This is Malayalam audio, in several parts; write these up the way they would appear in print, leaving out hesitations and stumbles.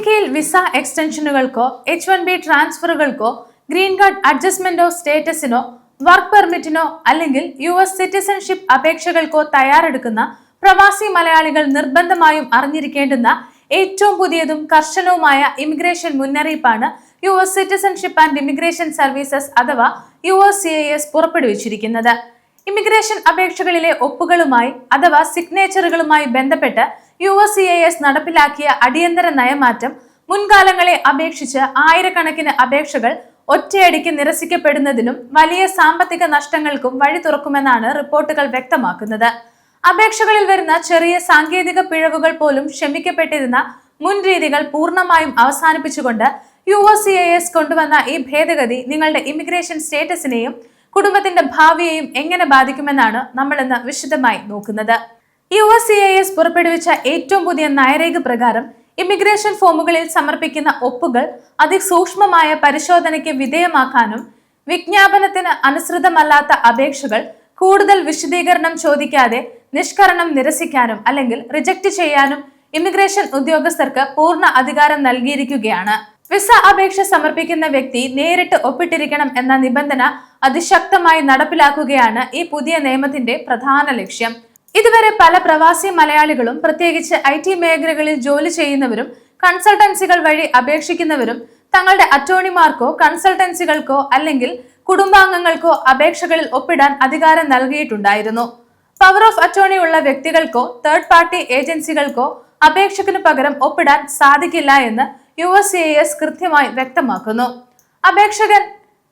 അമേരിക്കയിൽ വിസ എക്സ്റ്റൻഷനുകൾക്കോ H-1B ട്രാൻസ്ഫറുകൾക്കോ ഗ്രീൻ കാർഡ് അഡ്ജസ്റ്റ്മെന്റ് ഓഫ് സ്റ്റേറ്റസിനോ വർക്ക് പെർമിറ്റിനോ അല്ലെങ്കിൽ US സിറ്റിസൺഷിപ്പ് അപേക്ഷകൾക്കോ തയ്യാറെടുക്കുന്ന പ്രവാസി മലയാളികൾ നിർബന്ധമായും അറിഞ്ഞിരിക്കേണ്ടുന്ന ഏറ്റവും പുതിയതും കർശനവുമായ ഇമിഗ്രേഷൻ മുന്നറിയിപ്പാണ് US citizenship and immigration services അഥവാ USCIS പുറപ്പെടുവിച്ചിരിക്കുന്നത്. ഇമിഗ്രേഷൻ അപേക്ഷകളിലെ ഒപ്പുകളുമായി അഥവാ സിഗ്നേച്ചറുകളുമായി ബന്ധപ്പെട്ട് USCIS നടപ്പിലാക്കിയ അടിയന്തര നയമാറ്റം മുൻകാലങ്ങളെ അപേക്ഷിച്ച് ആയിരക്കണക്കിന് അപേക്ഷകൾ ഒറ്റയടിക്ക് നിരസിക്കപ്പെടുന്നതിനും വലിയ സാമ്പത്തിക നഷ്ടങ്ങൾക്കും വഴി തുറക്കുമെന്നാണ് റിപ്പോർട്ടുകൾ വ്യക്തമാക്കുന്നത്. അപേക്ഷകളിൽ വരുന്ന ചെറിയ സാങ്കേതിക പിഴവുകൾ പോലും ക്ഷമിക്കപ്പെട്ടിരുന്ന മുൻ രീതികൾ പൂർണ്ണമായും അവസാനിപ്പിച്ചുകൊണ്ട് USCIS കൊണ്ടുവന്ന ഈ ഭേദഗതി നിങ്ങളുടെ ഇമിഗ്രേഷൻ സ്റ്റേറ്റസിനെയും കുടുംബത്തിന്റെ ഭാവിയെയും എങ്ങനെ ബാധിക്കുമെന്നാണ് നമ്മൾ ഇന്ന് വിശദമായി നോക്കുന്നത്. USCIS പുറപ്പെടുവിച്ച ഏറ്റവും പുതിയ നയരേഖ പ്രകാരം ഇമിഗ്രേഷൻ ഫോമുകളിൽ സമർപ്പിക്കുന്ന ഒപ്പുകൾ അതിസൂക്ഷ്മമായ പരിശോധനയ്ക്ക് വിധേയമാക്കാനും വിജ്ഞാപനത്തിന് അനുസൃതമല്ലാത്ത അപേക്ഷകൾ കൂടുതൽ വിശദീകരണം ചോദിക്കാതെ നിഷ്കരണം നിരസിക്കാനും അല്ലെങ്കിൽ റിജക്ട് ചെയ്യാനും ഇമിഗ്രേഷൻ ഉദ്യോഗസ്ഥർക്ക് പൂർണ്ണ അധികാരം നൽകിയിരിക്കുകയാണ്. വിസ അപേക്ഷ സമർപ്പിക്കുന്ന വ്യക്തി നേരിട്ട് ഒപ്പിട്ടിരിക്കണം എന്ന നിബന്ധന അതിശക്തമായി നടപ്പിലാക്കുകയാണ് ഈ പുതിയ നിയമത്തിന്റെ പ്രധാന ലക്ഷ്യം. ഇതുവരെ പല പ്രവാസി മലയാളികളും പ്രത്യേകിച്ച് IT മേഖലകളിൽ ജോലി ചെയ്യുന്നവരും കൺസൾട്ടൻസികൾ വഴി അപേക്ഷിക്കുന്നവരും തങ്ങളുടെ അറ്റോർണിമാർക്കോ കൺസൾട്ടൻസികൾക്കോ അല്ലെങ്കിൽ കുടുംബാംഗങ്ങൾക്കോ അപേക്ഷകളിൽ ഒപ്പിടാൻ അധികാരം നൽകിയിട്ടുണ്ടായിരുന്നു. പവർ ഓഫ് അറ്റോർണി ഉള്ള വ്യക്തികൾക്കോ തേർഡ് പാർട്ടി ഏജൻസികൾക്കോ അപേക്ഷകന് പകരം ഒപ്പിടാൻ സാധിക്കില്ല എന്ന് USCIS കൃത്യമായി വ്യക്തമാക്കുന്നു. അപേക്ഷകൻ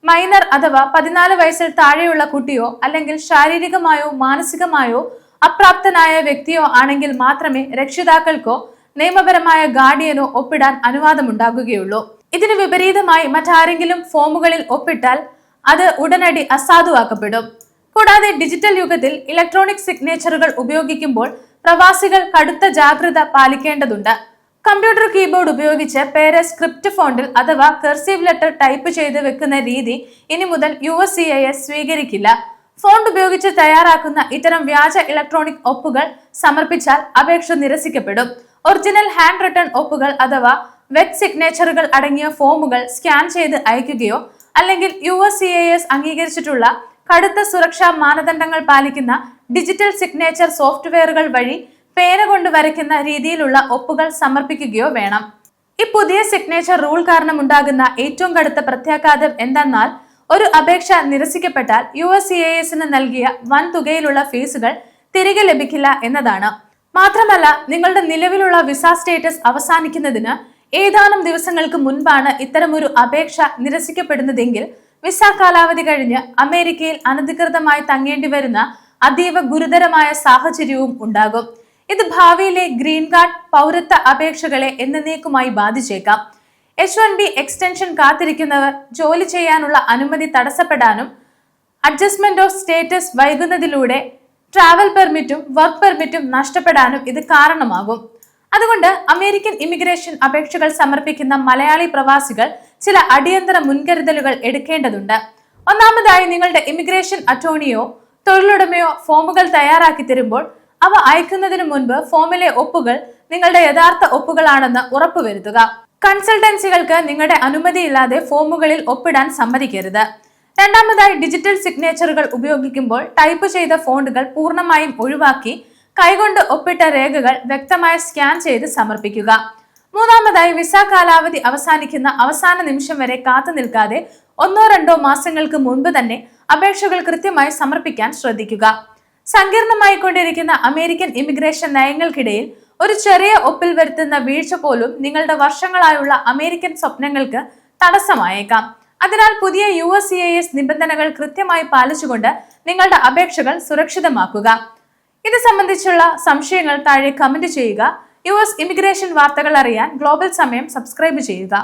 മൈനർ അഥവാ 14 വയസ്സിൽ താഴെയുള്ള കുട്ടിയോ അല്ലെങ്കിൽ ശാരീരികമായോ മാനസികമായോ അപ്രാപ്തനായ വ്യക്തിയോ ആണെങ്കിൽ മാത്രമേ രക്ഷിതാക്കൾക്കോ നിയമപരമായ ഗാർഡിയനോ ഒപ്പിടാൻ അനുവാദമുണ്ടാകുകയുള്ളൂ. ഇതിന് വിപരീതമായി മറ്റാരെങ്കിലും ഫോമുകളിൽ ഒപ്പിട്ടാൽ അത് ഉടനടി അസാധുവാക്കപ്പെടും. കൂടാതെ ഡിജിറ്റൽ യുഗത്തിൽ ഇലക്ട്രോണിക് സിഗ്നേച്ചറുകൾ ഉപയോഗിക്കുമ്പോൾ പ്രവാസികൾ കടുത്ത ജാഗ്രത പാലിക്കേണ്ടതുണ്ട്. കമ്പ്യൂട്ടർ കീബോർഡ് ഉപയോഗിച്ച് പേര് സ്ക്രിപ്റ്റ് ഫോണ്ടിൽ അഥവാ കർസീവ് ലെറ്റർ ടൈപ്പ് ചെയ്ത് വെക്കുന്ന രീതി ഇനി മുതൽ USCIS സ്വീകരിക്കില്ല. ഫോണ്ട് ഉപയോഗിച്ച് തയ്യാറാക്കുന്ന ഇത്തരം വ്യാജ ഇലക്ട്രോണിക് ഒപ്പുകൾ സമർപ്പിച്ചാൽ അപേക്ഷ നിരസിക്കപ്പെടും. ഒറിജിനൽ ഹാൻഡ് റിട്ടൺ ഒപ്പുകൾ അഥവാ വെറ്റ് സിഗ്നേച്ചറുകൾ അടങ്ങിയ ഫോമുകൾ സ്കാൻ ചെയ്ത് അയക്കുകയോ അല്ലെങ്കിൽ USCIS അംഗീകരിച്ചിട്ടുള്ള കടുത്ത സുരക്ഷാ മാനദണ്ഡങ്ങൾ പാലിക്കുന്ന ഡിജിറ്റൽ സിഗ്നേച്ചർ സോഫ്റ്റ്വെയറുകൾ വഴി പേന കൊണ്ട് വരയ്ക്കുന്ന രീതിയിലുള്ള ഒപ്പുകൾ സമർപ്പിക്കുകയോ വേണം. ഈ പുതിയ സിഗ്നേച്ചർ റൂൾ കാരണം ഉണ്ടാകുന്ന ഏറ്റവും കടുത്ത പ്രത്യാഘാതം എന്തെന്നാൽ ഒരു അപേക്ഷ നിരസിക്കപ്പെട്ടാൽ USCIS-ന് നൽകിയ വൻ തുകയിലുള്ള ഫീസുകൾ തിരികെ ലഭിക്കില്ല എന്നതാണ്. മാത്രമല്ല നിങ്ങളുടെ നിലവിലുള്ള വിസ സ്റ്റേറ്റസ് അവസാനിക്കുന്നതിന് ഏതാനും ദിവസങ്ങൾക്ക് മുൻപാണ് ഇത്തരമൊരു അപേക്ഷ നിരസിക്കപ്പെടുന്നതെങ്കിൽ വിസ കാലാവധി കഴിഞ്ഞ് അമേരിക്കയിൽ അനധികൃതമായി തങ്ങേണ്ടി വരുന്ന അതീവ ഗുരുതരമായ സാഹചര്യവും ഉണ്ടാകും. ഇത് ഭാവിയിലെ ഗ്രീൻ കാർഡ് പൗരത്വ അപേക്ഷകളെ എന്നേക്കുമായി ബാധിച്ചേക്കാം. H-1B എക്സ്റ്റൻഷൻ കാത്തിരിക്കുന്നവർ ജോലി ചെയ്യാനുള്ള അനുമതി തടസ്സപ്പെടാനും അഡ്ജസ്റ്റ്മെന്റ് ഓഫ് സ്റ്റേറ്റസ് വൈകുന്നതിലൂടെ ട്രാവൽ പെർമിറ്റും വർക്ക് പെർമിറ്റും നഷ്ടപ്പെടാനും ഇത് കാരണമാകും. അതുകൊണ്ട് അമേരിക്കൻ ഇമിഗ്രേഷൻ അപേക്ഷകൾ സമർപ്പിക്കുന്ന മലയാളി പ്രവാസികൾ ചില അടിയന്തര മുൻകരുതലുകൾ എടുക്കേണ്ടതുണ്ട്. ഒന്നാമതായി നിങ്ങളുടെ ഇമിഗ്രേഷൻ അറ്റോർണിയോ തൊഴിലുടമയോ ഫോമുകൾ തയ്യാറാക്കി തരുമ്പോൾ അവ അയക്കുന്നതിന് മുൻപ് ഫോമിലെ ഒപ്പുകൾ നിങ്ങളുടെ യഥാർത്ഥ ഒപ്പുകളാണെന്ന് ഉറപ്പുവരുത്തുക. കൺസൾട്ടൻസികൾക്ക് നിങ്ങളുടെ അനുമതിയില്ലാതെ ഫോമുകളിൽ ഒപ്പിടാൻ സമ്മതിക്കരുത്. രണ്ടാമതായി ഡിജിറ്റൽ സിഗ്നേച്ചറുകൾ ഉപയോഗിക്കുമ്പോൾ ടൈപ്പ് ചെയ്ത ഫോണ്ടുകൾ പൂർണ്ണമായും ഒഴിവാക്കി കൈകൊണ്ട് ഒപ്പിട്ട രേഖകൾ വ്യക്തമായി സ്കാൻ ചെയ്ത് സമർപ്പിക്കുക. മൂന്നാമതായി വിസ കാലാവധി അവസാനിക്കുന്ന അവസാന നിമിഷം വരെ കാത്തു നിൽക്കാതെ 1-2 മാസങ്ങൾക്ക് മുൻപ് തന്നെ അപേക്ഷകൾ കൃത്യമായി സമർപ്പിക്കാൻ ശ്രദ്ധിക്കുക. സങ്കീർണമായിക്കൊണ്ടിരിക്കുന്ന അമേരിക്കൻ ഇമിഗ്രേഷൻ നയങ്ങൾക്കിടയിൽ ഒരു ചെറിയ ഒപ്പിൽ വരുത്തുന്ന വീഴ്ച പോലും നിങ്ങളുടെ വർഷങ്ങളായുള്ള അമേരിക്കൻ സ്വപ്നങ്ങൾക്ക് തടസ്സമായേക്കാം. അതിനാൽ പുതിയ USCIS നിബന്ധനകൾ കൃത്യമായി പാലിച്ചുകൊണ്ട് നിങ്ങളുടെ അപേക്ഷകൾ സുരക്ഷിതമാക്കുക. ഇത് സംബന്ധിച്ചുള്ള സംശയങ്ങൾ താഴെ കമന്റ് ചെയ്യുക. US ഇമിഗ്രേഷൻ വാർത്തകൾ അറിയാൻ ഗ്ലോബൽ സമയം സബ്സ്ക്രൈബ് ചെയ്യുക.